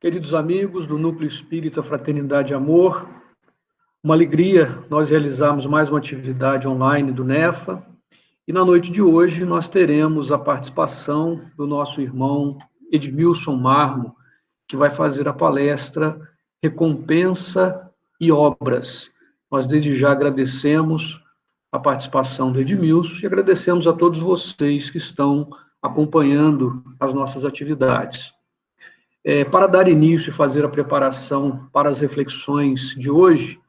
Queridos amigos do Núcleo Espírita Fraternidade e Amor, uma alegria nós realizarmos mais uma atividade online do NEFA, e na noite de hoje nós teremos a participação do nosso irmão Edmilson Marmo, que vai fazer a palestra Recompensa e Obras. Nós desde já agradecemos a participação do Edmilson e agradecemos a todos vocês que estão acompanhando as nossas atividades. Para dar início e fazer a preparação para as reflexões de hoje,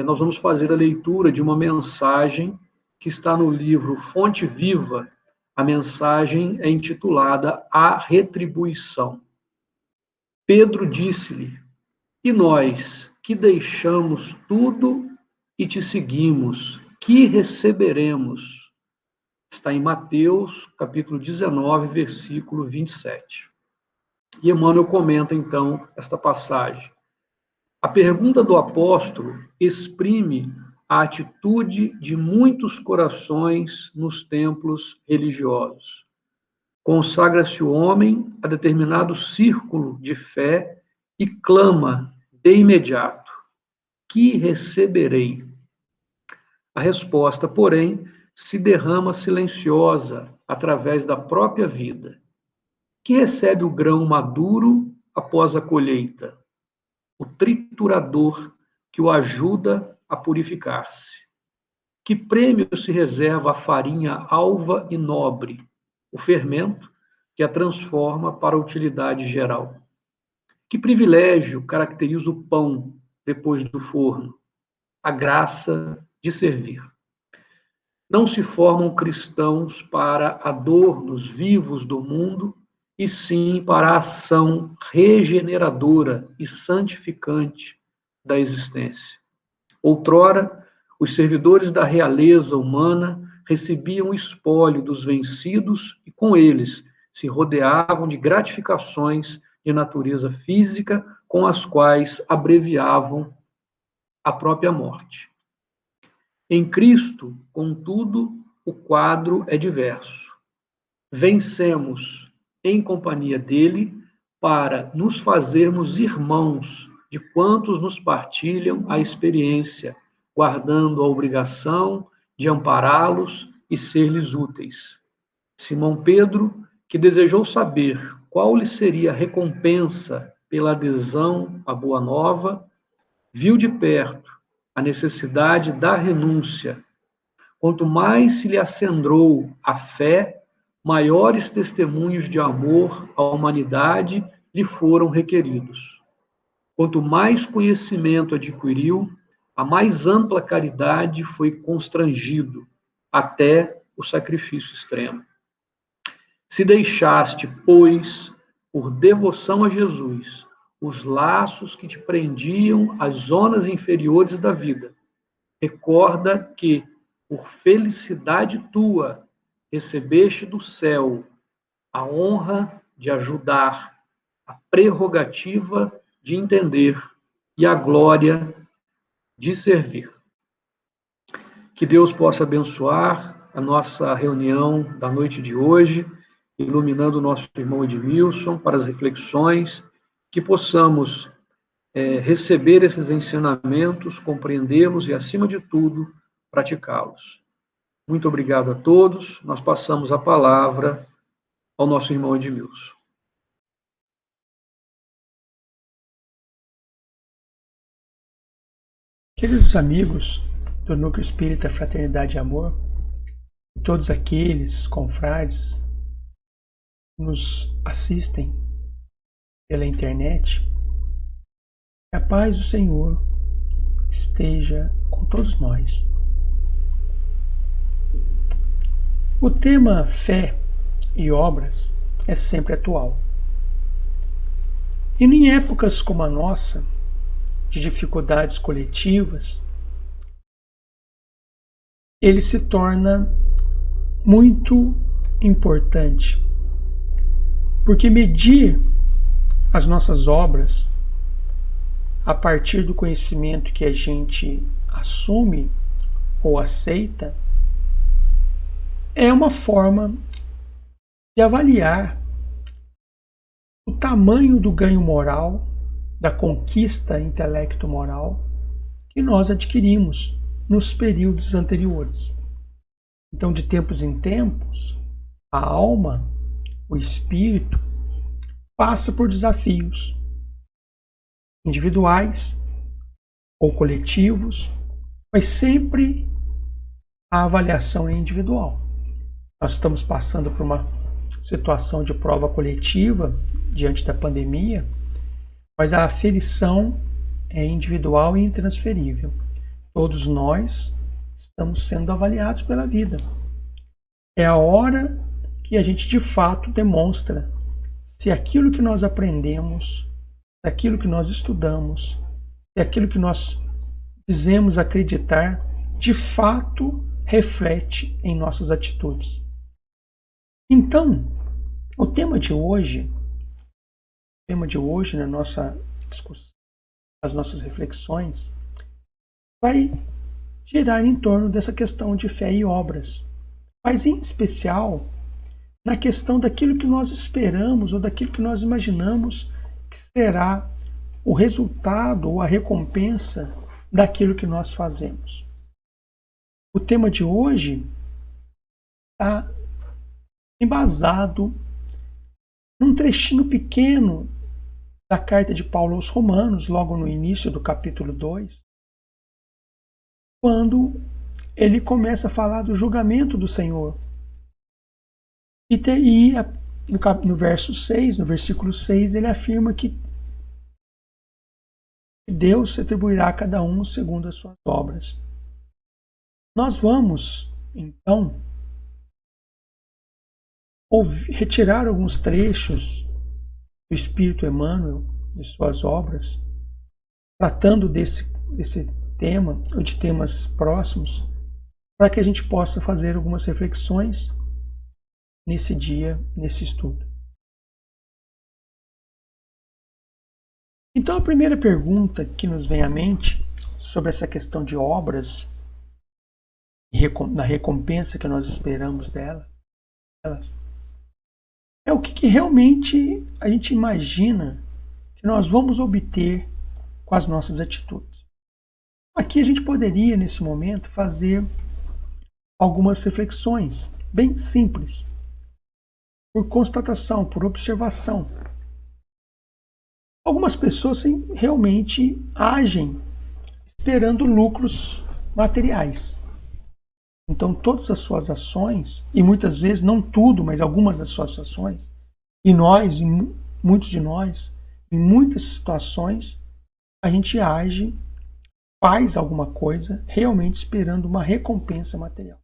nós vamos fazer a leitura de uma mensagem que está no livro Fonte Viva. A mensagem é intitulada A Retribuição. Pedro disse-lhe: "E nós, que deixamos tudo e te seguimos, que receberemos?" Está em Mateus, capítulo 19, versículo 27. E Emmanuel comenta, então, esta passagem. A pergunta do apóstolo exprime a atitude de muitos corações nos templos religiosos. Consagra-se o homem a determinado círculo de fé e clama de imediato: "Que receberei?" A resposta, porém, se derrama silenciosa através da própria vida. Que recebe o grão maduro após a colheita? O triturador que o ajuda a purificar-se. Que prêmio se reserva a farinha alva e nobre? O fermento que a transforma para a utilidade geral. Que privilégio caracteriza o pão depois do forno? A graça de servir. Não se formam cristãos para adornos vivos do mundo, e sim para a ação regeneradora e santificante da existência. Outrora, os servidores da realeza humana recebiam o espólio dos vencidos e, com eles, se rodeavam de gratificações de natureza física com as quais abreviavam a própria morte. Em Cristo, contudo, o quadro é diverso. Vencemos em companhia dele, para nos fazermos irmãos de quantos nos partilham a experiência, guardando a obrigação de ampará-los e ser-lhes úteis. Simão Pedro, que desejou saber qual lhe seria a recompensa pela adesão à Boa Nova, viu de perto a necessidade da renúncia. Quanto mais se lhe acendrou a fé, maiores testemunhos de amor à humanidade lhe foram requeridos. Quanto mais conhecimento adquiriu, a mais ampla caridade foi constrangido, até o sacrifício extremo. Se deixaste, pois, por devoção a Jesus, os laços que te prendiam às zonas inferiores da vida, recorda que, por felicidade tua, recebeste do céu a honra de ajudar, a prerrogativa de entender e a glória de servir. Que Deus possa abençoar a nossa reunião da noite de hoje, iluminando o nosso irmão Edmilson para as reflexões, que possamos receber esses ensinamentos, compreendê-los e, acima de tudo, praticá-los. Muito obrigado a todos. Nós passamos a palavra ao nosso irmão Edmilson. Queridos amigos do Núcleo Espírita Fraternidade e Amor, todos aqueles confrades que nos assistem pela internet, que a paz do Senhor esteja com todos nós. O tema fé e obras é sempre atual. E em épocas como a nossa, de dificuldades coletivas, ele se torna muito importante, porque medir as nossas obras a partir do conhecimento que a gente assume ou aceita é uma forma de avaliar o tamanho do ganho moral, da conquista intelecto-moral que nós adquirimos nos períodos anteriores. Então, de tempos em tempos, a alma, o espírito, passa por desafios individuais ou coletivos, mas sempre a avaliação é individual. Nós estamos passando por uma situação de prova coletiva diante da pandemia, mas a aferição é individual e intransferível. Todos nós estamos sendo avaliados pela vida. É a hora que a gente de fato demonstra se aquilo que nós aprendemos, se aquilo que nós estudamos, se aquilo que nós dizemos acreditar, de fato reflete em nossas atitudes. Então, o tema de hoje na nossa discussão, as nossas reflexões, vai girar em torno dessa questão de fé e obras, mas em especial na questão daquilo que nós esperamos ou daquilo que nós imaginamos que será o resultado ou a recompensa daquilo que nós fazemos. O tema de hoje está embasado num trechinho pequeno da carta de Paulo aos Romanos, logo no início do capítulo 2, quando ele começa a falar do julgamento do Senhor. E no verso 6, no versículo 6, ele afirma que Deus atribuirá a cada um segundo as suas obras. Nós vamos, então, retirar alguns trechos do Espírito Emmanuel, de suas obras, tratando desse tema, ou de temas próximos, para que a gente possa fazer algumas reflexões nesse dia, nesse estudo. Então, a primeira pergunta que nos vem à mente sobre essa questão de obras e da recompensa que nós esperamos delas é o que realmente a gente imagina que nós vamos obter com as nossas atitudes. Aqui a gente poderia, nesse momento, fazer algumas reflexões bem simples, por constatação, por observação. Algumas pessoas realmente agem esperando lucros materiais. Então, todas as suas ações, e muitas vezes, não tudo, mas algumas das suas ações, e muitos de nós, em muitas situações, a gente age, faz alguma coisa, realmente esperando uma recompensa material.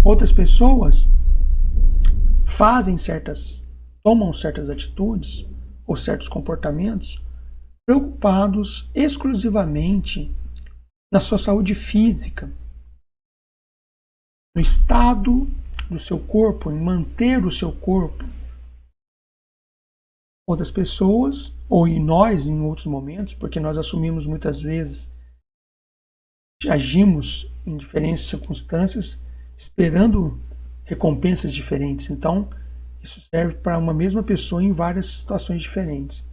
Outras pessoas tomam certas atitudes ou certos comportamentos preocupados exclusivamente na sua saúde física, no estado do seu corpo, em manter o seu corpo. Outras pessoas, ou em nós em outros momentos, porque nós assumimos muitas vezes, agimos em diferentes circunstâncias, esperando recompensas diferentes. Então, isso serve para uma mesma pessoa em várias situações diferentes.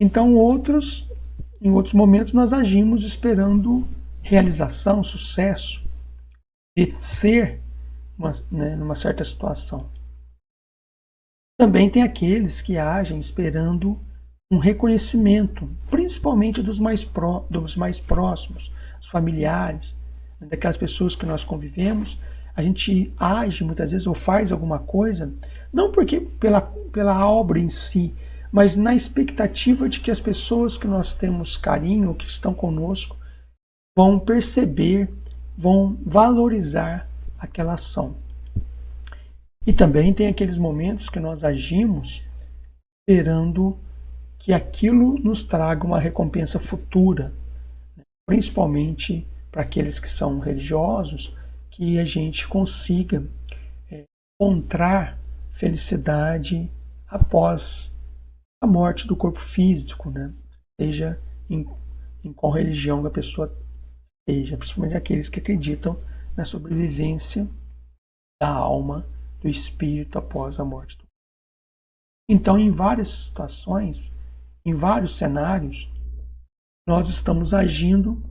Então, em outros momentos, nós agimos esperando realização, sucesso, de ser numa certa situação. Também tem aqueles que agem esperando um reconhecimento, principalmente dos mais próximos, os familiares, daquelas pessoas que nós convivemos. A gente age muitas vezes ou faz alguma coisa, não porque pela obra em si, mas na expectativa de que as pessoas que nós temos carinho, que estão conosco, vão perceber, vão valorizar aquela ação. E também tem aqueles momentos que nós agimos esperando que aquilo nos traga uma recompensa futura, principalmente para aqueles que são religiosos, que a gente consiga encontrar felicidade após a morte do corpo físico, seja em qual religião a pessoa esteja, principalmente aqueles que acreditam na sobrevivência da alma, do espírito após a morte do corpo. Então, em várias situações, em vários cenários, nós estamos agindo,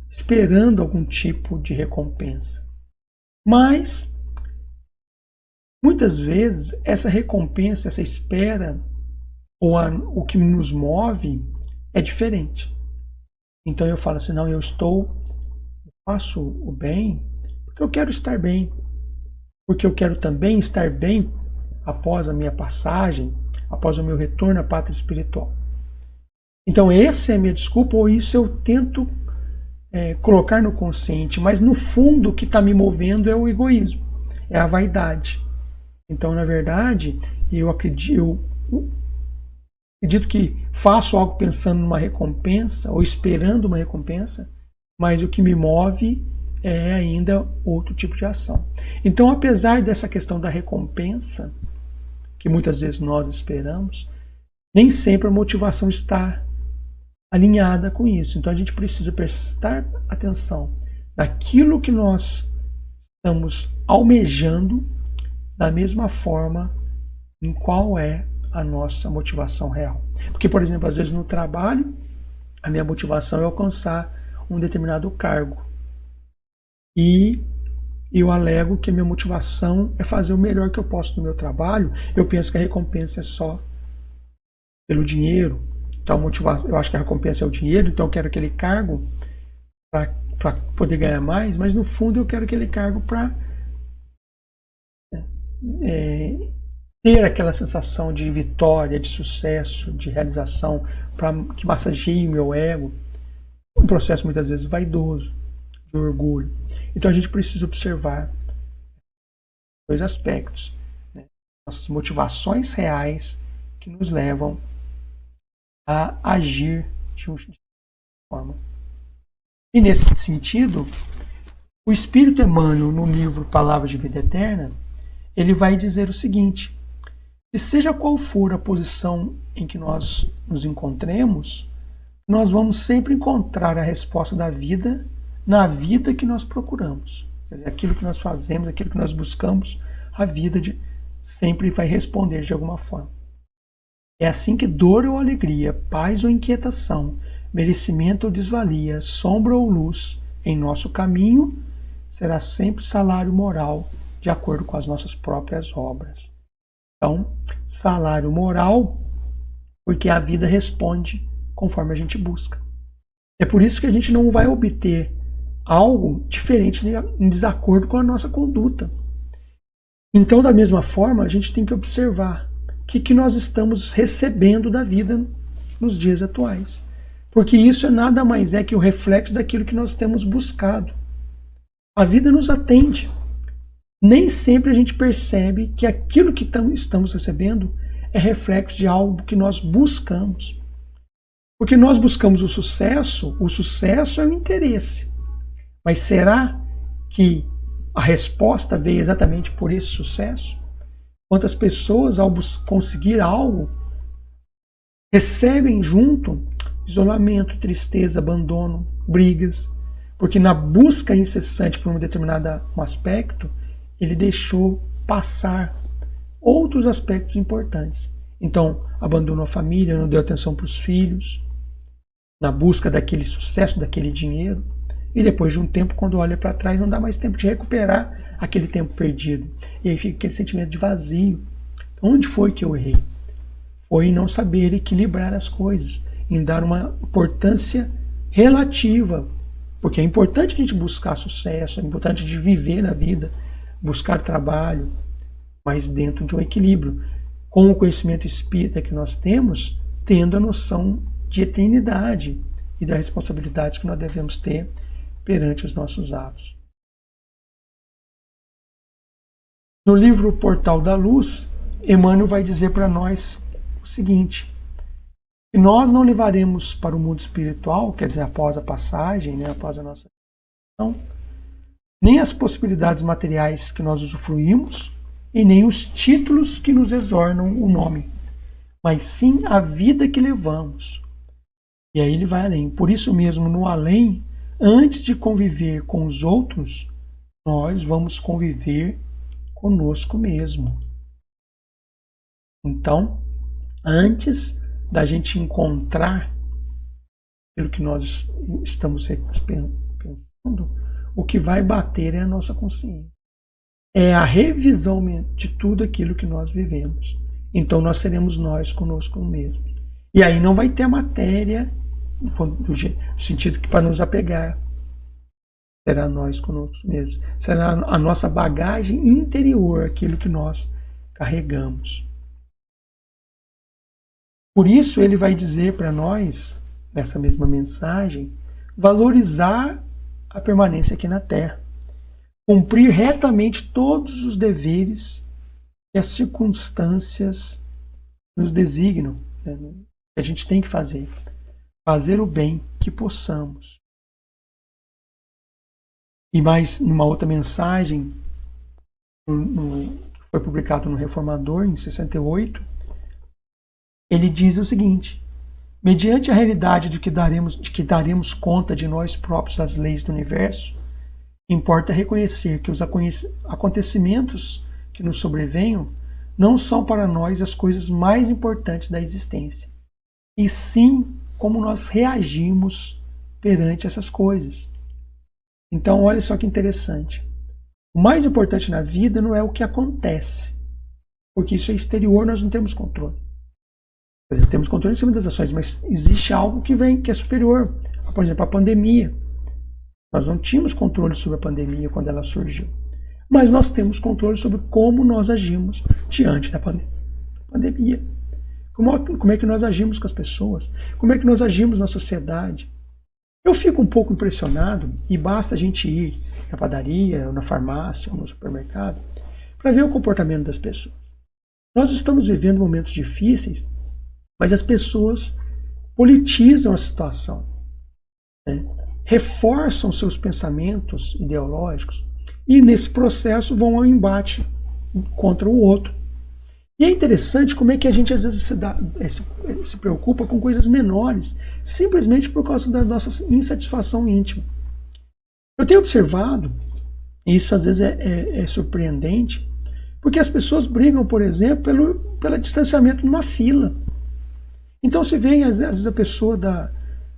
esperando algum tipo de recompensa. Mas, muitas vezes, essa recompensa, essa espera, ou o que nos move, é diferente. Então eu falo assim, não, eu faço o bem porque eu quero estar bem, porque eu quero também estar bem após a minha passagem, após o meu retorno à pátria espiritual. Então essa é a minha desculpa, ou isso eu tento colocar no consciente, mas no fundo o que está me movendo é o egoísmo, é a vaidade. Então, na verdade, eu acredito que faço algo pensando numa recompensa ou esperando uma recompensa, mas o que me move é ainda outro tipo de ação. Então, apesar dessa questão da recompensa, que muitas vezes nós esperamos, nem sempre a motivação está alinhada com isso. Então, a gente precisa prestar atenção naquilo que nós estamos almejando, da mesma forma em qual é a nossa motivação real. Porque, por exemplo, às vezes no trabalho, a minha motivação é alcançar um determinado cargo. E eu alego que a minha motivação é fazer o melhor que eu posso no meu trabalho. Eu penso que a recompensa é só pelo dinheiro. Então, eu acho que a recompensa é o dinheiro, então eu quero aquele cargo para poder ganhar mais, mas no fundo eu quero aquele cargo para ter aquela sensação de vitória, de sucesso, de realização, para que massageie o meu ego. Um processo muitas vezes vaidoso, de orgulho. Então a gente precisa observar dois aspectos, né? Nossas motivações reais que nos levam a agir de uma forma. E nesse sentido, o Espírito Emmanuel, no livro Palavras de Vida Eterna, ele vai dizer o seguinte: que seja qual for a posição em que nós nos encontremos, nós vamos sempre encontrar a resposta da vida na vida que nós procuramos. Quer dizer, aquilo que nós fazemos, aquilo que nós buscamos, a vida sempre vai responder de alguma forma. É assim que dor ou alegria, paz ou inquietação, merecimento ou desvalia, sombra ou luz, em nosso caminho, será sempre salário moral, de acordo com as nossas próprias obras. Então, salário moral, porque a vida responde conforme a gente busca. É por isso que a gente não vai obter algo diferente em desacordo com a nossa conduta. Então, da mesma forma, a gente tem que observar o que nós estamos recebendo da vida nos dias atuais. Porque isso nada mais é que o reflexo daquilo que nós temos buscado. A vida nos atende. Nem sempre a gente percebe que aquilo que estamos recebendo é reflexo de algo que nós buscamos. Porque nós buscamos o sucesso é o interesse. Mas será que a resposta veio exatamente por esse sucesso? Quantas pessoas, ao conseguir algo, recebem junto isolamento, tristeza, abandono, brigas, porque na busca incessante por um determinado aspecto, ele deixou passar outros aspectos importantes. Então, abandonou a família, não deu atenção para os filhos, na busca daquele sucesso, daquele dinheiro, e depois de um tempo, quando olha para trás, não dá mais tempo de recuperar aquele tempo perdido. E aí fica aquele sentimento de vazio. Onde foi que eu errei? Foi em não saber equilibrar as coisas, em dar uma importância relativa, porque é importante a gente buscar sucesso, é importante de viver na vida, buscar trabalho, mas dentro de um equilíbrio, com o conhecimento espírita que nós temos, tendo a noção de eternidade e da responsabilidade que nós devemos ter perante os nossos atos. No livro Portal da Luz, Emmanuel vai dizer para nós o seguinte: que nós não levaremos para o mundo espiritual, quer dizer, após a passagem, após a nossa missão, nem as possibilidades materiais que nós usufruímos e nem os títulos que nos exornam o nome, mas sim a vida que levamos. E aí ele vai além. Por isso mesmo, no além, antes de conviver com os outros, nós vamos conviver conosco mesmo. Então, Antes da gente encontrar aquilo que nós estamos pensando, o que vai bater é a nossa consciência. É a revisão de tudo aquilo que nós vivemos. Então nós seremos nós conosco mesmos. E aí não vai ter a matéria, no sentido que para nos apegar. Será nós conosco mesmos. Será a nossa bagagem interior, aquilo que nós carregamos. Por isso ele vai dizer para nós, nessa mesma mensagem, valorizar a permanência aqui na Terra. Cumprir retamente todos os deveres que as circunstâncias nos designam, né, que a gente tem que fazer. Fazer o bem que possamos. E mais, numa outra mensagem, que foi publicado no Reformador, em 68, ele diz o seguinte: mediante a realidade de que daremos conta de nós próprios das leis do universo, importa reconhecer que os acontecimentos que nos sobrevenham não são para nós as coisas mais importantes da existência, e sim como nós reagimos perante essas coisas. Então, olha só que interessante. O mais importante na vida não é o que acontece, porque isso é exterior, nós não temos controle. Temos controle em cima das ações, mas existe algo que é superior. Por exemplo, a pandemia. Nós não tínhamos controle sobre a pandemia quando ela surgiu, mas nós temos controle sobre como nós agimos diante da pandemia. Como é que nós agimos com as pessoas? Como é que nós agimos na sociedade? Eu fico um pouco impressionado, e basta a gente ir na padaria, ou na farmácia, ou no supermercado, para ver o comportamento das pessoas. Nós estamos vivendo momentos difíceis, mas as pessoas politizam a situação, né? Reforçam seus pensamentos ideológicos e, nesse processo, vão ao embate contra o outro. E é interessante como é que a gente às vezes se preocupa com coisas menores, simplesmente por causa da nossa insatisfação íntima. Eu tenho observado, e isso às vezes é surpreendente, porque as pessoas brigam, por exemplo, pelo distanciamento numa fila. Então se vê, às vezes, a pessoa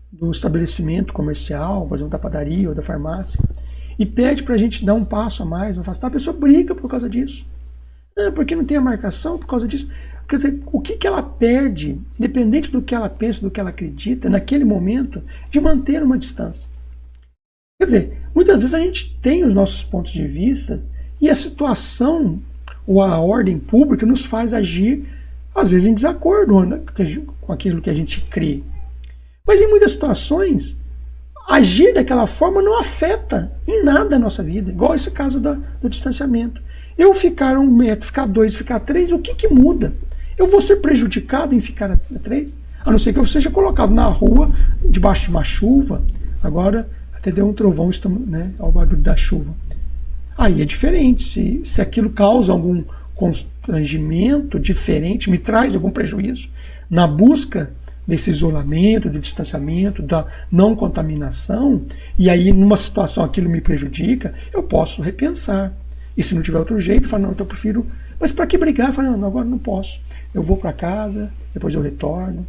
do estabelecimento comercial, por exemplo, da padaria ou da farmácia, e pede para a gente dar um passo a mais, não faz, a pessoa briga por causa disso. Porque não tem a marcação por causa disso. Quer dizer, o que ela perde, independente do que ela pensa, do que ela acredita, naquele momento, de manter uma distância. Quer dizer, muitas vezes a gente tem os nossos pontos de vista e a situação ou a ordem pública nos faz agir, às vezes, em desacordo com aquilo que a gente crê. Mas em muitas situações, agir daquela forma não afeta em nada a nossa vida, igual esse caso do distanciamento. Eu ficar 1 metro, ficar 2, ficar 3, o que muda? Eu vou ser prejudicado em ficar a 3? A não ser que eu seja colocado na rua, debaixo de uma chuva. Agora, até deu um trovão, né, ao barulho da chuva. Aí é diferente. Se aquilo causa algum constrangimento diferente, me traz algum prejuízo na busca desse isolamento, do distanciamento, da não contaminação, e aí numa situação aquilo me prejudica, eu posso repensar. E se não tiver outro jeito, eu falo, não, então eu prefiro... Mas para que brigar? Eu falo, não, agora não posso. Eu vou para casa, depois eu retorno.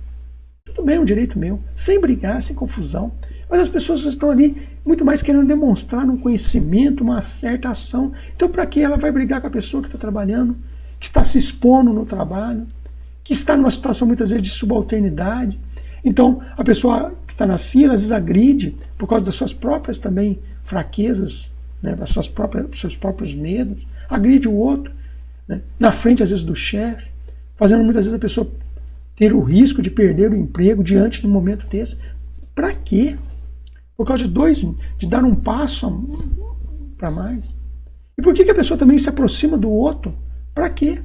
Tudo bem, é um direito meu. Sem brigar, sem confusão. Mas as pessoas estão ali muito mais querendo demonstrar um conhecimento, uma certa ação. Então para que ela vai brigar com a pessoa que está trabalhando, que está se expondo no trabalho, que está numa situação muitas vezes de subalternidade? Então a pessoa que está na fila às vezes agride por causa das suas próprias também fraquezas, né, seus próprios medos, agride o outro, né, na frente às vezes do chefe, fazendo muitas vezes a pessoa ter o risco de perder o emprego diante de um momento desse. Para quê? Por causa de dar um passo para mais. E por que a pessoa também se aproxima do outro? Para quê?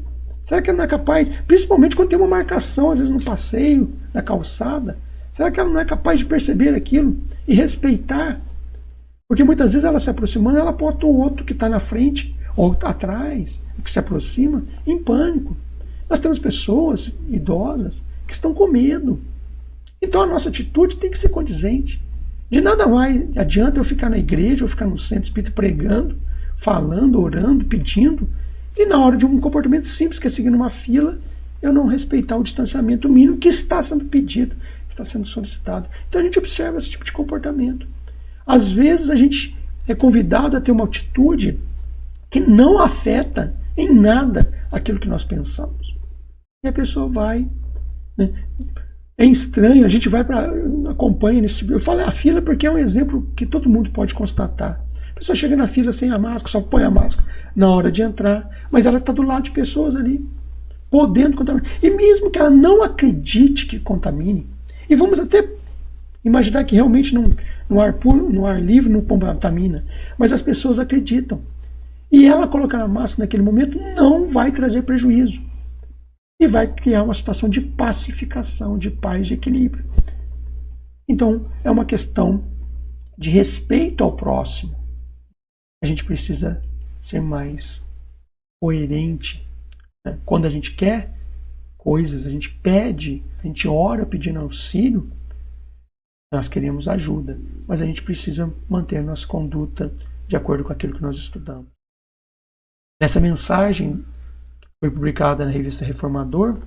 Será que ela não é capaz, principalmente quando tem uma marcação, às vezes no passeio, na calçada, será que ela não é capaz de perceber aquilo e respeitar? Porque muitas vezes ela se aproximando, ela bota o outro que está na frente ou atrás, que se aproxima, em pânico. Nós temos pessoas idosas que estão com medo. Então a nossa atitude tem que ser condizente. De nada adianta eu ficar na igreja, ou ficar no centro espírita pregando, falando, orando, pedindo, e na hora de um comportamento simples, que é seguir numa fila, eu não respeitar o distanciamento mínimo que está sendo pedido, está sendo solicitado. Então a gente observa esse tipo de comportamento. Às vezes a gente é convidado a ter uma atitude que não afeta em nada aquilo que nós pensamos. E a pessoa vai, né? É estranho, a gente vai para acompanha nesse tipo. Eu falo a fila porque é um exemplo que todo mundo pode constatar. A pessoa chega na fila sem a máscara, só põe a máscara na hora de entrar, mas ela está do lado de pessoas ali, podendo contaminar. E mesmo que ela não acredite que contamine, e vamos até imaginar que realmente no ar puro, no ar livre, não contamina, mas as pessoas acreditam. E ela colocar a máscara naquele momento não vai trazer prejuízo. E vai criar uma situação de pacificação, de paz, de equilíbrio. Então, é uma questão de respeito ao próximo. A gente precisa ser mais coerente, né? Quando a gente quer coisas, a gente pede, a gente ora pedindo auxílio, nós queremos ajuda, mas a gente precisa manter a nossa conduta de acordo com aquilo que nós estudamos. Nessa mensagem que foi publicada na revista Reformador,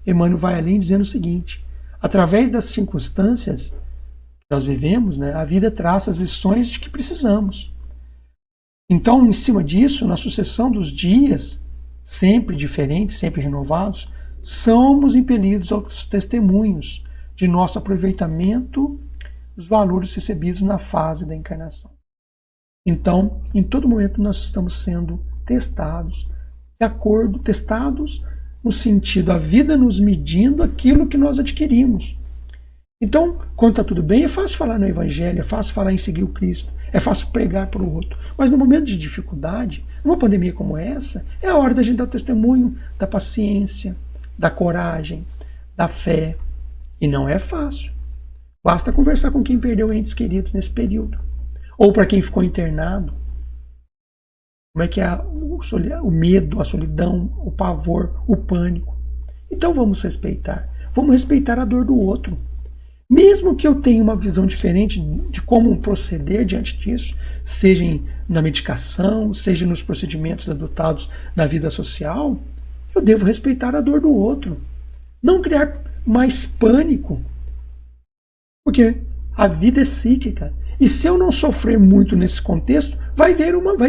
Emmanuel vai além dizendo o seguinte: através das circunstâncias que nós vivemos, né, a vida traça as lições de que precisamos. Então, em cima disso, na sucessão dos dias, sempre diferentes, sempre renovados, somos impelidos aos testemunhos de nosso aproveitamento dos valores recebidos na fase da encarnação. Então, em todo momento nós estamos sendo testados, testados no sentido, a vida nos medindo aquilo que nós adquirimos. Então, quando está tudo bem, é fácil falar no Evangelho, é fácil falar em seguir o Cristo, é fácil pregar para o outro. Mas no momento de dificuldade, numa pandemia como essa, é a hora da gente dar o testemunho da paciência, da coragem, da fé. E não é fácil. Basta conversar com quem perdeu entes queridos nesse período. Ou para quem ficou internado. Como é que é o medo, a solidão, o pavor, o pânico. Então vamos respeitar. Vamos respeitar a dor do outro. Mesmo que eu tenha uma visão diferente de como proceder diante disso, seja na medicação, seja nos procedimentos adotados na vida social, eu devo respeitar a dor do outro. Não criar mais pânico. Porque a vida é cíclica. E se eu não sofrer muito nesse contexto, vai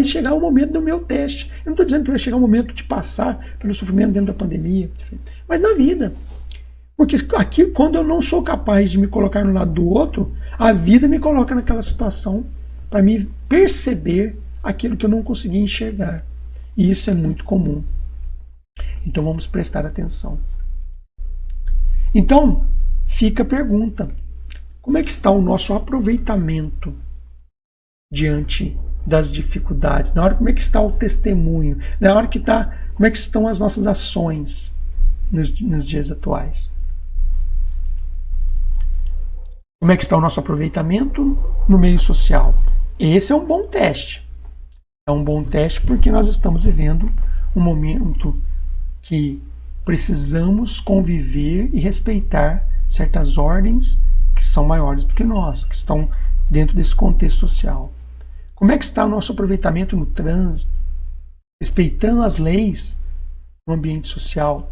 chegar o momento do meu teste. Eu não estou dizendo que vai chegar o momento de passar pelo sofrimento dentro da pandemia, mas na vida. Porque aqui, quando eu não sou capaz de me colocar no lado do outro, a vida me coloca naquela situação para me perceber aquilo que eu não consegui enxergar. E isso é muito comum. Então vamos prestar atenção. Então, fica a pergunta: como é que está o nosso aproveitamento diante das dificuldades? Na hora, como é que está o testemunho? Na hora que está, como é que estão as nossas ações nos dias atuais? Como é que está o nosso aproveitamento no meio social? Esse é um bom teste. É um bom teste porque nós estamos vivendo um momento que precisamos conviver e respeitar certas ordens que são maiores do que nós, que estão dentro desse contexto social. Como é que está o nosso aproveitamento no trânsito, respeitando as leis no ambiente social?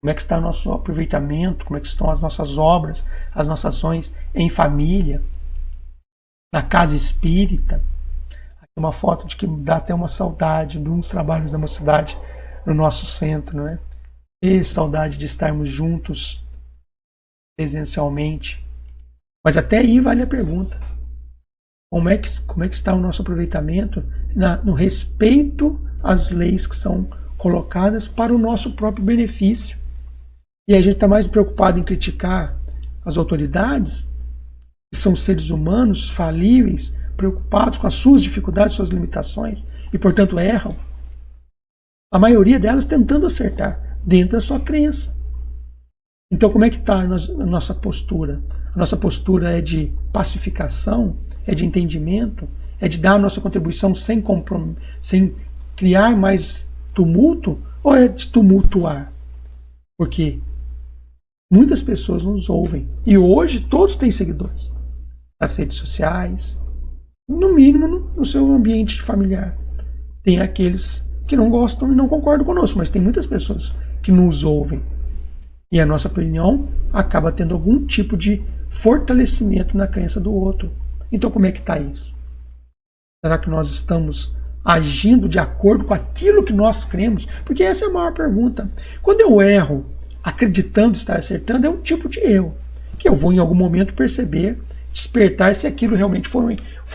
Como é que está o nosso aproveitamento, como é que estão as nossas obras, as nossas ações em família, na casa espírita? Aqui uma foto de que dá até uma saudade de uns trabalhos da mocidade no nosso centro, não é? E saudade de estarmos juntos presencialmente. Mas até aí vale a pergunta: como é que está o nosso aproveitamento no respeito às leis que são colocadas para o nosso próprio benefício? E a gente está mais preocupado em criticar as autoridades, que são seres humanos falíveis, preocupados com as suas dificuldades, suas limitações, e portanto erram. A maioria delas tentando acertar dentro da sua crença. Então, como é que está a nossa postura? A nossa postura é de pacificação, é de entendimento, é de dar a nossa contribuição sem criar mais tumulto, ou é de tumultuar? Porque muitas pessoas nos ouvem, e hoje todos têm seguidores nas redes sociais, no mínimo no seu ambiente familiar. Tem aqueles que não gostam e não concordam conosco, mas tem muitas pessoas que nos ouvem. E a nossa opinião acaba tendo algum tipo de fortalecimento na crença do outro. Então, como é que está isso? Será que nós estamos agindo de acordo com aquilo que nós cremos? Porque essa é a maior pergunta. Quando eu erro, acreditando estar acertando, é um tipo de erro, que eu vou em algum momento perceber, despertar se aquilo realmente for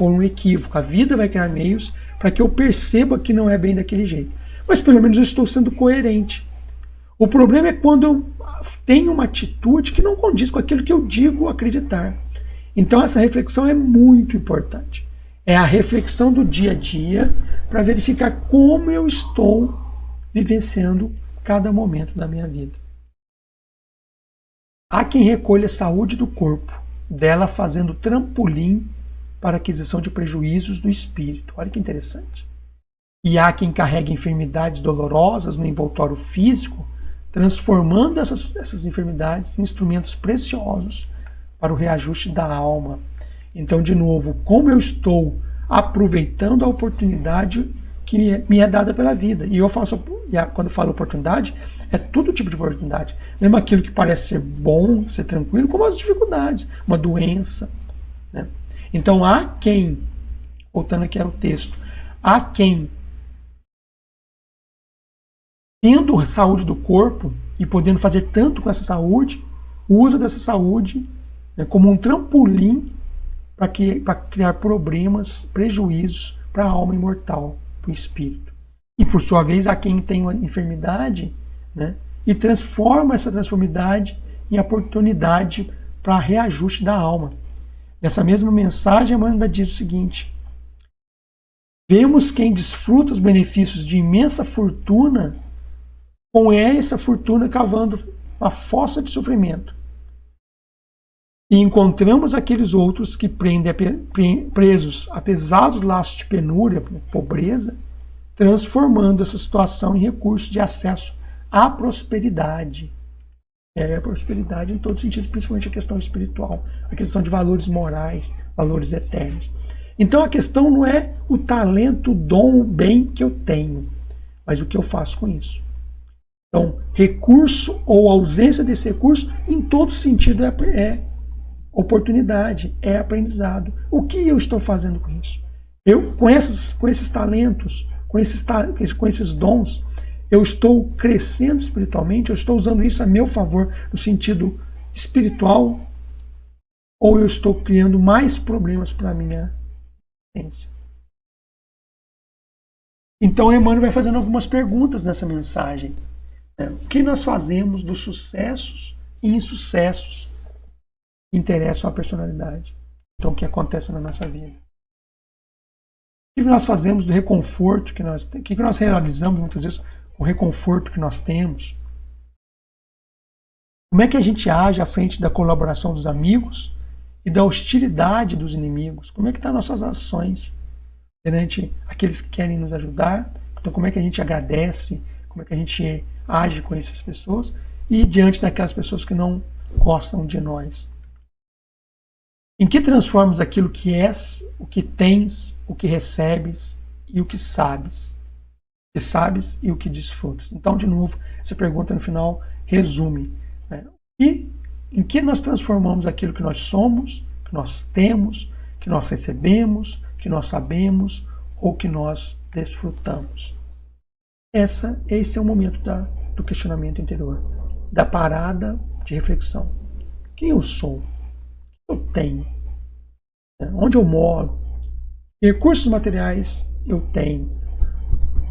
um equívoco. A vida vai criar meios para que eu perceba que não é bem daquele jeito. Mas pelo menos eu estou sendo coerente. O problema é quando eu tenho uma atitude que não condiz com aquilo que eu digo acreditar. Então essa reflexão é muito importante. É a reflexão do dia a dia para verificar como eu estou vivenciando cada momento da minha vida. Há quem recolha a saúde do corpo, dela fazendo trampolim para a aquisição de prejuízos do espírito. Olha que interessante. E há quem carregue enfermidades dolorosas no envoltório físico, transformando essas enfermidades em instrumentos preciosos para o reajuste da alma. Então, de novo, como eu estou aproveitando a oportunidade que me é dada pela vida. E quando eu falo oportunidade, é todo tipo de oportunidade. Mesmo aquilo que parece ser bom, ser tranquilo, como as dificuldades, uma doença. Né? Então, há quem, voltando aqui ao texto, há quem, tendo saúde do corpo e podendo fazer tanto com essa saúde, usa dessa saúde, né, como um trampolim para criar problemas, prejuízos para a alma imortal, para o espírito. E por sua vez, há quem tem uma enfermidade, né, e transforma essa transformidade em oportunidade para reajuste da alma. Nessa mesma mensagem, a Amanda diz o seguinte: vemos quem desfruta os benefícios de imensa fortuna, com essa fortuna cavando uma fossa de sofrimento. E encontramos aqueles outros que prendem presos a pesados laços de penúria, pobreza, transformando essa situação em recurso de acesso à prosperidade. A prosperidade em todos os sentidos, principalmente a questão espiritual, a questão de valores morais, valores eternos. Então a questão não é o talento, o dom, o bem que eu tenho, mas o que eu faço com isso. Então, recurso ou ausência desse recurso, em todo sentido, é oportunidade, é aprendizado. O que eu estou fazendo com isso? Eu, com esses talentos, com esses dons, eu estou crescendo espiritualmente, eu estou usando isso a meu favor no sentido espiritual, ou eu estou criando mais problemas para a minha existência? Então, Emmanuel vai fazendo algumas perguntas nessa mensagem. O que nós fazemos dos sucessos e insucessos que interessam à personalidade? Então, o que acontece na nossa vida? O que nós fazemos do reconforto que nós temos? O que nós realizamos muitas vezes com o reconforto que nós temos? Como é que a gente age à frente da colaboração dos amigos e da hostilidade dos inimigos? Como é que estão nossas ações perante aqueles que querem nos ajudar? Então, como é que a gente agradece? Como é que a gente age com essas pessoas e diante daquelas pessoas que não gostam de nós? Em que transformas aquilo que és, o que tens, o que recebes e o que sabes? O que sabes e o que desfrutas. Então, de novo, essa pergunta no final resume, né? E em que nós transformamos aquilo que nós somos, que nós temos, que nós recebemos, que nós sabemos ou que nós desfrutamos? Esse é o momento do questionamento interior, da parada de reflexão. Quem eu sou? O que eu tenho? Onde eu moro? Que recursos materiais eu tenho?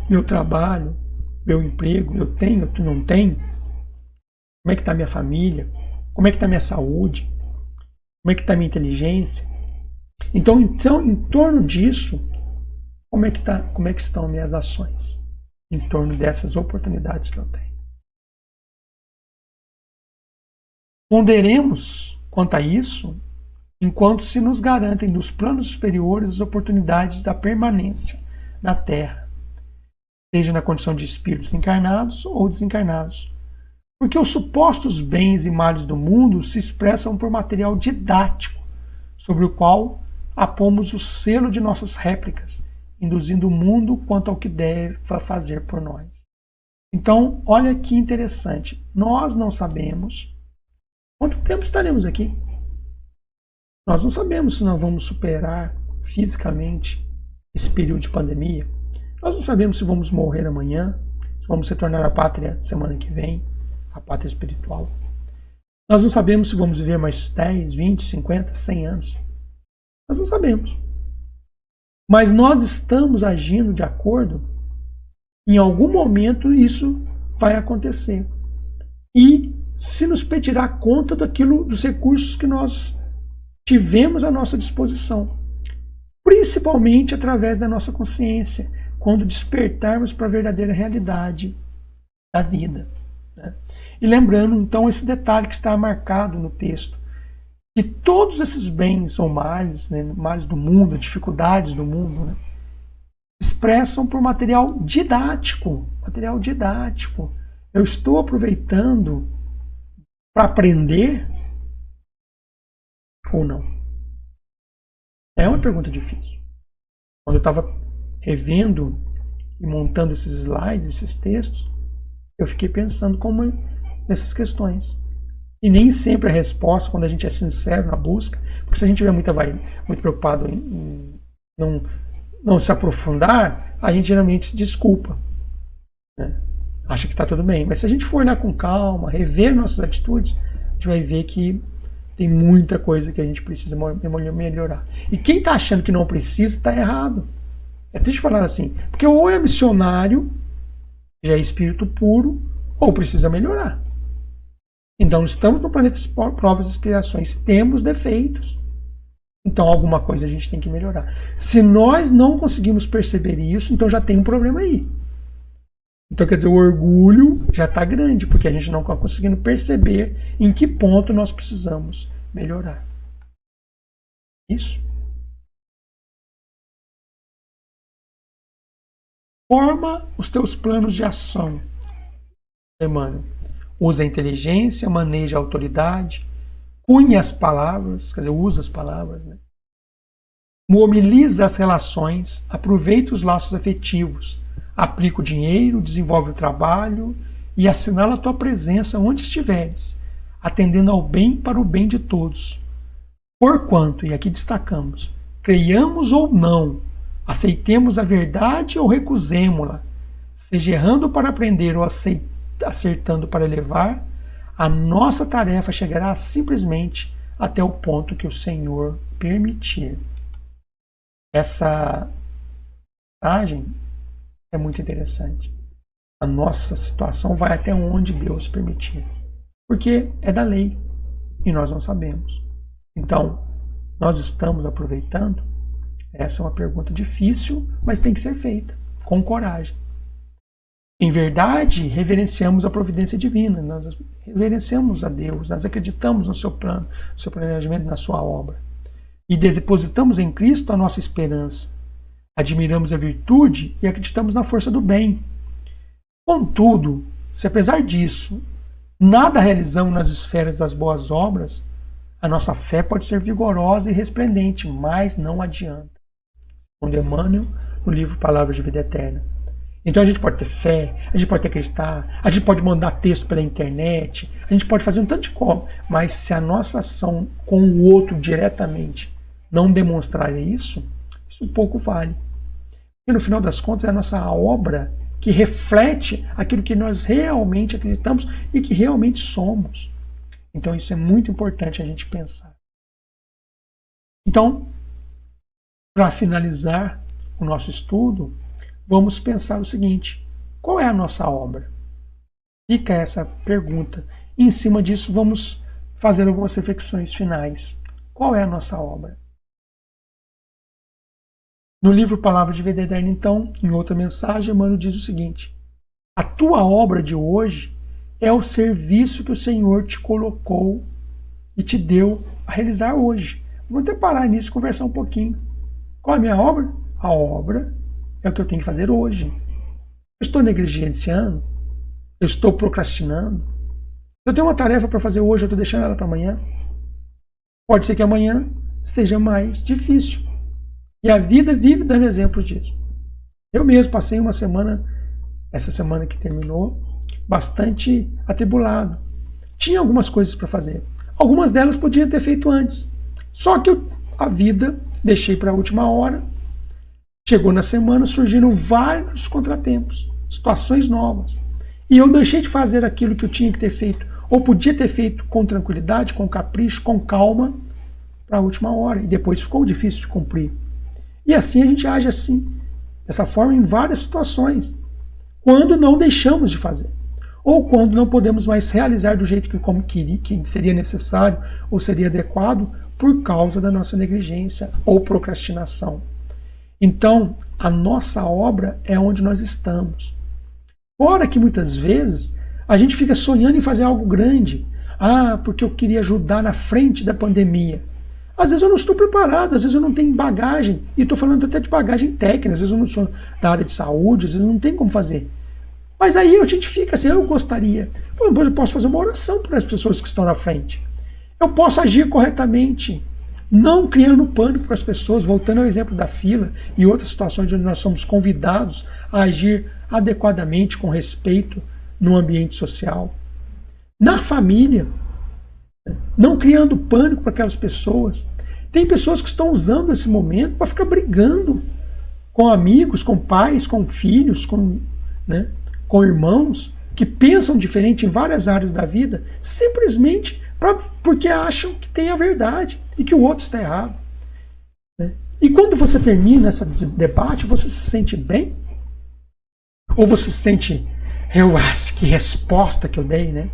Meu trabalho? Meu emprego? Eu tenho? Tu não tem? Como é que está minha família? Como é que está minha saúde? Como é que está minha inteligência? Então, em torno disso, como é que estão minhas ações? Em torno dessas oportunidades que eu tenho. Ponderemos quanto a isso, enquanto se nos garantem nos planos superiores as oportunidades da permanência na Terra, seja na condição de espíritos encarnados ou desencarnados. Porque os supostos bens e males do mundo se expressam por material didático, sobre o qual apomos o selo de nossas réplicas, induzindo o mundo quanto ao que deve fazer por nós. Então, olha que interessante. Nós não sabemos quanto tempo estaremos aqui. Nós não sabemos se nós vamos superar fisicamente esse período de pandemia. Nós não sabemos se vamos morrer amanhã, se vamos retornar à pátria semana que vem, a pátria espiritual. Nós não sabemos se vamos viver mais 10, 20, 50, 100 anos. Nós não sabemos. Mas nós estamos agindo de acordo. Em algum momento isso vai acontecer. E se nos pedirá conta dos recursos que nós tivemos à nossa disposição. Principalmente através da nossa consciência, quando despertarmos para a verdadeira realidade da vida. Né? E lembrando, então, esse detalhe que está marcado no texto, que todos esses bens ou males, né, males do mundo, dificuldades do mundo, né, expressam por material didático. Material didático. Eu estou aproveitando para aprender ou não? É uma pergunta difícil. Quando eu estava revendo e montando esses slides, esses textos, eu fiquei pensando como nessas questões. E nem sempre a resposta, quando a gente é sincero na busca, porque se a gente estiver muito preocupado em não se aprofundar, a gente geralmente se desculpa. Né? Acha que está tudo bem. Mas se a gente for olhar com calma, rever nossas atitudes, a gente vai ver que tem muita coisa que a gente precisa melhorar. E quem está achando que não precisa, está errado. É triste falar assim, porque ou é missionário, já é espírito puro, ou precisa melhorar. Então estamos no planeta de provas e expiações, temos defeitos. Então alguma coisa a gente tem que melhorar. Se nós não conseguimos perceber isso, então já tem um problema aí. Então quer dizer, o orgulho já está grande, porque a gente não está conseguindo perceber em que ponto nós precisamos melhorar. Isso. Forma os teus planos de ação, Emmanuel. Usa a inteligência, maneja a autoridade, cunhe as palavras, quer dizer, usa as palavras, né? Mobiliza as relações, aproveita os laços afetivos, aplica o dinheiro, desenvolve o trabalho e assinala a tua presença onde estiveres, atendendo ao bem para o bem de todos. Porquanto, e aqui destacamos, creiamos ou não, aceitemos a verdade ou recusemo-la, seja errando para aprender ou acertando para elevar, a nossa tarefa chegará simplesmente até o ponto que o Senhor permitir. Essa passagem é muito interessante. A nossa situação vai até onde Deus permitir. Porque é da lei e nós não sabemos. Então, nós estamos aproveitando? Essa é uma pergunta difícil, mas tem que ser feita com coragem. Em verdade, reverenciamos a providência divina, nós reverenciamos a Deus, nós acreditamos no seu plano, no seu planejamento, na sua obra. E depositamos em Cristo a nossa esperança. Admiramos a virtude e acreditamos na força do bem. Contudo, se apesar disso, nada realizamos nas esferas das boas obras, a nossa fé pode ser vigorosa e resplendente, mas não adianta. Segundo Emmanuel, no livro Palavras de Vida Eterna. Então a gente pode ter fé, a gente pode acreditar, a gente pode mandar texto pela internet, a gente pode fazer um tanto de coisa, mas se a nossa ação com o outro diretamente não demonstrar isso pouco vale. E no final das contas é a nossa obra que reflete aquilo que nós realmente acreditamos e que realmente somos. Então isso é muito importante a gente pensar. Então, para finalizar o nosso estudo, vamos pensar o seguinte: qual é a nossa obra? Fica essa pergunta. E em cima disso, vamos fazer algumas reflexões finais. Qual é a nossa obra? No livro Palavras de Vida Eterna, então, em outra mensagem, Emmanuel diz o seguinte: a tua obra de hoje é o serviço que o Senhor te colocou e te deu a realizar hoje. Vamos até parar nisso e conversar um pouquinho. Qual é a minha obra? A obra é o que eu tenho que fazer hoje. Eu estou negligenciando? Eu estou procrastinando? Eu tenho uma tarefa para fazer hoje, eu estou deixando ela para amanhã? Pode ser que amanhã seja mais difícil. E a vida vive dando exemplos disso. Eu mesmo passei uma semana essa semana que terminou, bastante atribulado. Tinha algumas coisas para fazer. Algumas delas podia ter feito antes. Só que a vida deixei para a última hora. Chegou na semana, surgiram vários contratempos, situações novas. E eu deixei de fazer aquilo que eu tinha que ter feito, ou podia ter feito com tranquilidade, com capricho, com calma, para a última hora. E depois ficou difícil de cumprir. E assim a gente age assim, dessa forma em várias situações. Quando não deixamos de fazer. Ou quando não podemos mais realizar do jeito que seria necessário ou seria adequado por causa da nossa negligência ou procrastinação. Então, a nossa obra é onde nós estamos. Fora que muitas vezes a gente fica sonhando em fazer algo grande. Porque eu queria ajudar na frente da pandemia. Às vezes eu não estou preparado, às vezes eu não tenho bagagem. E estou falando até de bagagem técnica, às vezes eu não sou da área de saúde, às vezes não tem como fazer. Mas aí a gente fica assim, eu gostaria. Eu posso fazer uma oração para as pessoas que estão na frente. Eu posso agir corretamente, não criando pânico para as pessoas, voltando ao exemplo da fila e outras situações onde nós somos convidados a agir adequadamente, com respeito, no ambiente social. Na família, não criando pânico para aquelas pessoas. Tem pessoas que estão usando esse momento para ficar brigando com amigos, com pais, com filhos, com irmãos, que pensam diferente em várias áreas da vida, simplesmente porque acham que tem a verdade e que o outro está errado. E quando você termina esse debate, você se sente bem? Ou você se sente, que resposta que eu dei, né?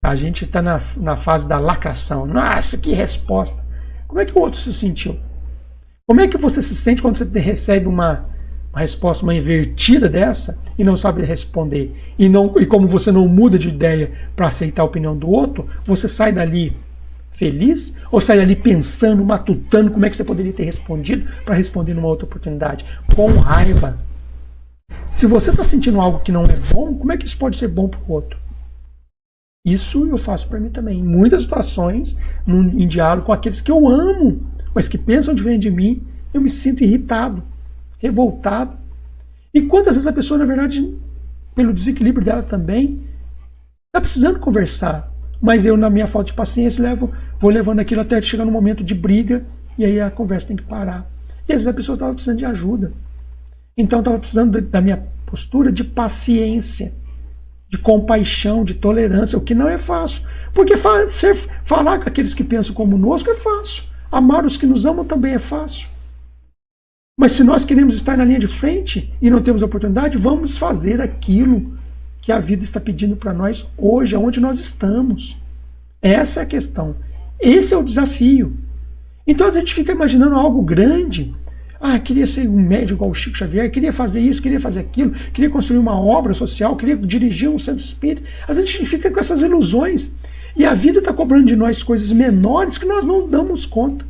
A gente está na fase da lacração. Nossa, que resposta! Como é que o outro se sentiu? Como é que você se sente quando você recebe uma resposta, uma invertida dessa, e não sabe responder? E como você não muda de ideia para aceitar a opinião do outro, você sai dali feliz? Ou sai dali pensando, matutando como é que você poderia ter respondido para responder numa outra oportunidade? Com raiva. Se você está sentindo algo que não é bom, como é que isso pode ser bom para o outro? Isso eu faço para mim também. Em muitas situações, em diálogo com aqueles que eu amo, mas que pensam diferente de mim, eu me sinto irritado, revoltado. E quantas vezes a pessoa, na verdade, pelo desequilíbrio dela também, está precisando conversar. Mas eu, na minha falta de paciência, vou levando aquilo até chegar no momento de briga, e aí a conversa tem que parar. E às vezes a pessoa estava precisando de ajuda. Então estava precisando da minha postura de paciência, de compaixão, de tolerância, o que não é fácil. Porque falar com aqueles que pensam como conosco é fácil. Amar os que nos amam também é fácil. Mas se nós queremos estar na linha de frente e não temos oportunidade, vamos fazer aquilo que a vida está pedindo para nós hoje, onde nós estamos. Essa é a questão. Esse é o desafio. Então a gente fica imaginando algo grande. Queria ser um médico igual o Chico Xavier, queria fazer isso, queria fazer aquilo, queria construir uma obra social, queria dirigir um centro espírita. A gente fica com essas ilusões. E a vida está cobrando de nós coisas menores que nós não damos conta.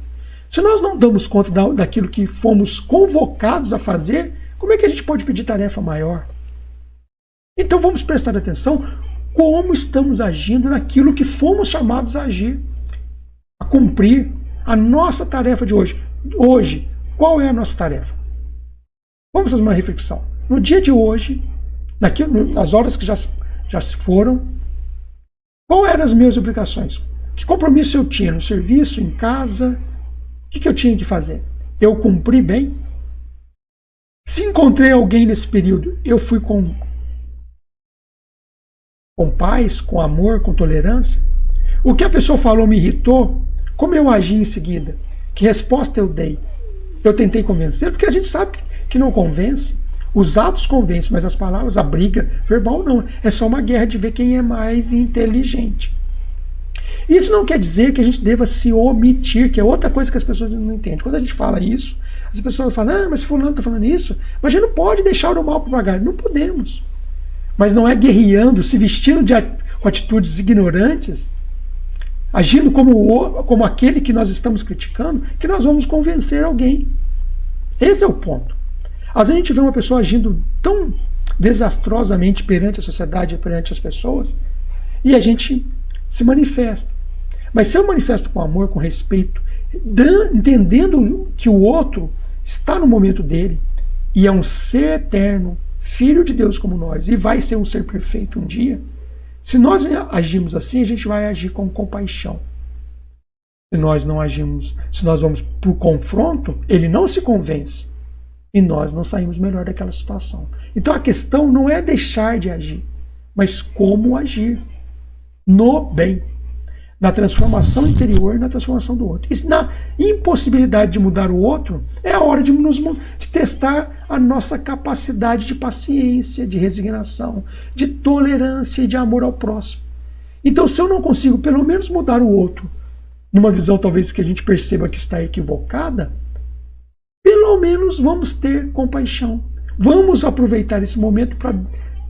Se nós não damos conta daquilo que fomos convocados a fazer, como é que a gente pode pedir tarefa maior? Então vamos prestar atenção como estamos agindo naquilo que fomos chamados a agir, a cumprir a nossa tarefa de hoje. Hoje, qual é a nossa tarefa? Vamos fazer uma reflexão. No dia de hoje, nas horas que já se foram, qual eram as minhas obrigações? Que compromisso eu tinha no serviço, em casa? O que eu tinha que fazer? Eu cumpri bem? Se encontrei alguém nesse período, eu fui com paz, com amor, com tolerância? O que a pessoa falou me irritou? Como eu agi em seguida? Que resposta eu dei? Eu tentei convencer, porque a gente sabe que não convence. Os atos convencem, mas as palavras, a briga verbal não. É só uma guerra de ver quem é mais inteligente. Isso não quer dizer que a gente deva se omitir, que é outra coisa que as pessoas não entendem. Quando a gente fala isso, as pessoas falam, mas fulano está falando isso, mas a gente não pode deixar o mal propagar. Não podemos. Mas não é guerreando, se vestindo com atitudes ignorantes, agindo como aquele que nós estamos criticando, que nós vamos convencer alguém. Esse é o ponto. Às vezes a gente vê uma pessoa agindo tão desastrosamente perante a sociedade, perante as pessoas, e a gente se manifesta. Mas se eu manifesto com amor, com respeito, entendendo que o outro está no momento dele, e é um ser eterno, filho de Deus como nós e vai ser um ser perfeito um dia, se nós agimos assim, a gente vai agir com compaixão. Se nós não agimos, se nós vamos para o confronto, ele não se convence e nós não saímos melhor daquela situação. Então a questão não é deixar de agir, mas como agir no bem, na transformação interior e na transformação do outro. E na impossibilidade de mudar o outro, é a hora de testar a nossa capacidade de paciência, de resignação, de tolerância e de amor ao próximo. Então, se eu não consigo pelo menos mudar o outro, numa visão talvez que a gente perceba que está equivocada, pelo menos vamos ter compaixão. Vamos aproveitar esse momento para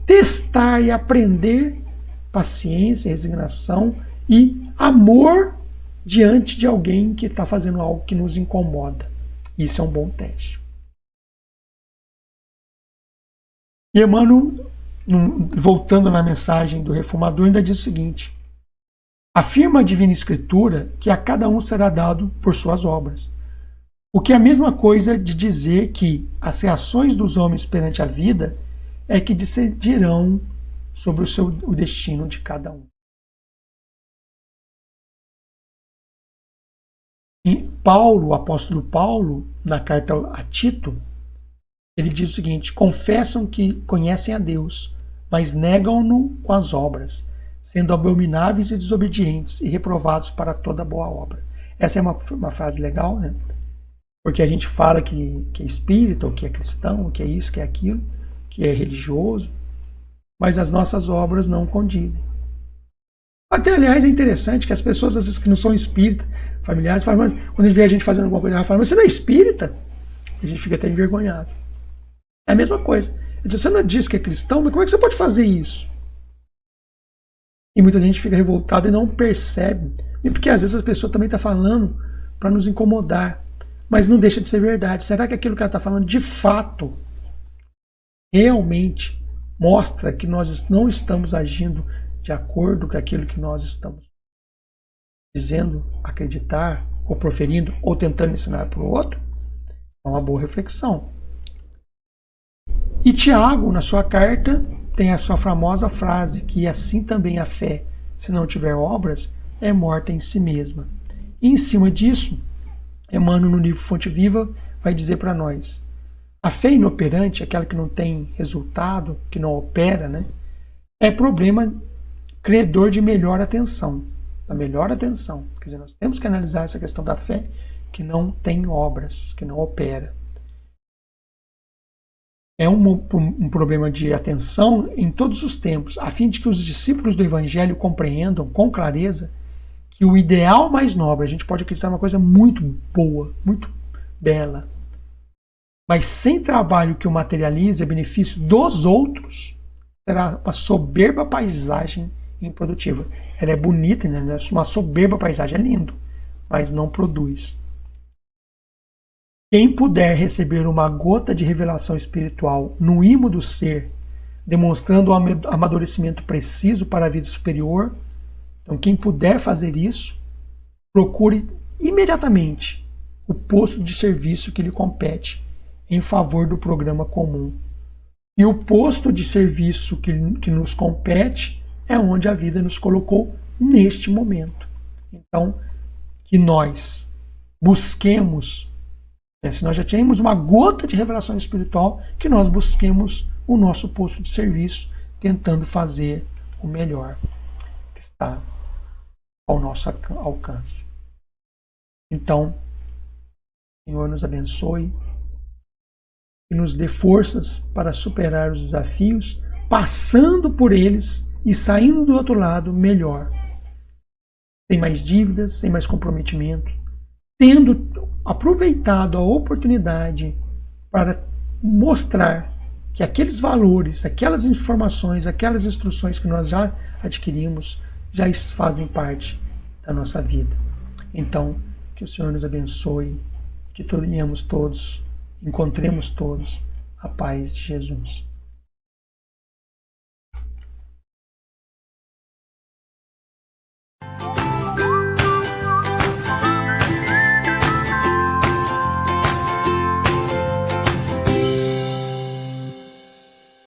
testar e aprender paciência, resignação e amor diante de alguém que está fazendo algo que nos incomoda. Isso é um bom teste. E Emmanuel, voltando na mensagem do Reformador, ainda diz o seguinte: afirma a Divina Escritura que a cada um será dado por suas obras, o que é a mesma coisa de dizer que as reações dos homens perante a vida é que decidirão sobre o destino de cada um. E Paulo, o apóstolo Paulo, na carta a Tito, ele diz o seguinte: confessam que conhecem a Deus, mas negam-no com as obras, sendo abomináveis e desobedientes e reprovados para toda boa obra. Essa é uma frase legal, né? Porque a gente fala que é espírita, ou que é cristão, ou que é isso, que é aquilo, que é religioso, mas as nossas obras não condizem. Até, aliás, é interessante que as pessoas, às vezes, que não são espíritas, familiares, falam, mas quando ele vê a gente fazendo alguma coisa, ela fala, mas você não é espírita? A gente fica até envergonhado. É a mesma coisa. Ele diz, você não diz que é cristão, mas como é que você pode fazer isso? E muita gente fica revoltada e não percebe. E porque às vezes a pessoa também está falando para nos incomodar, mas não deixa de ser verdade. Será que aquilo que ela está falando de fato realmente mostra que nós não estamos agindo de acordo com aquilo que nós estamos dizendo, acreditar, ou proferindo, ou tentando ensinar para o outro? É uma boa reflexão. E Tiago, na sua carta, tem a sua famosa frase, que assim também a fé, se não tiver obras, é morta em si mesma. E em cima disso, Emmanuel, no livro Fonte Viva, vai dizer para nós: a fé inoperante, aquela que não tem resultado, que não opera, né, é problema credor de melhor atenção. Da melhor atenção. Quer dizer, nós temos que analisar essa questão da fé que não tem obras, que não opera. É um problema de atenção em todos os tempos, a fim de que os discípulos do Evangelho compreendam com clareza que o ideal mais nobre, a gente pode acreditar numa coisa muito boa, muito bela, mas sem trabalho que o materialize a benefício dos outros, será uma soberba paisagem improdutiva. Ela é bonita, né? Uma soberba paisagem, é lindo, mas não produz. Quem puder receber uma gota de revelação espiritual no imo do ser, demonstrando o amadurecimento preciso para a vida superior, então quem puder fazer isso, procure imediatamente o posto de serviço que lhe compete em favor do programa comum. E o posto de serviço que nos compete é onde a vida nos colocou neste momento. Então, que nós busquemos, se nós já temos uma gota de revelação espiritual, que nós busquemos o nosso posto de serviço, tentando fazer o melhor que está ao nosso alcance. Então, o Senhor nos abençoe e nos dê forças para superar os desafios, passando por eles e saindo do outro lado melhor, sem mais dívidas, sem mais comprometimento, tendo aproveitado a oportunidade para mostrar que aqueles valores, aquelas informações, aquelas instruções que nós já adquirimos, já fazem parte da nossa vida. Então, que o Senhor nos abençoe, que encontremos todos a paz de Jesus.